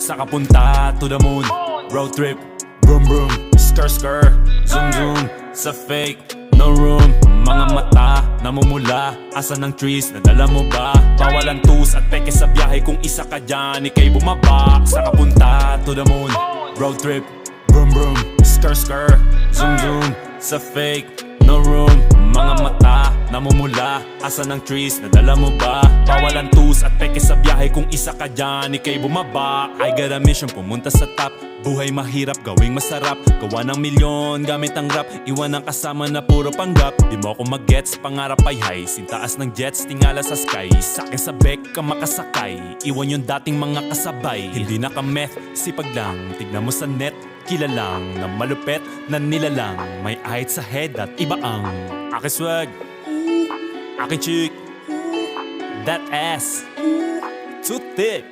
Sa kapunta to the moon, road trip, vroom vroom, skr skr, zoom zoom. Sa fake, no room. Mga mata, namumula. Asa ng trees, nadala mo ba? Bawalan tus at peke sa biyahe. Kung isa ka dyan, ikay bumaba. Sa kapunta to the moon, road trip, vroom vroom, skr skr, zoom zoom. Sa fake, no room. Mga mata, namumula. Asa ng trees, nadala mo ba? Bawalan tus at peke sa biyahe. Kung isa ka dyan, ikay bumaba. I got a mission, pumunta sa top. Buhay mahirap, gawing masarap. Gawa ng milyon, gamit ang rap. Iwan ang kasama na puro panggap. Di mo ako mag-gets, pangarap ay high. Sintaas ng jets, tingala sa sky. Sa'kin sa bek ka makasakay. Iwan yung dating mga kasabay. Hindi na ka-meth, sipag lang. Tignan mo sa net, kilalang na malupet na nilalang. May ahit sa head at iba ang aking swag, aking chick, that ass, too thick.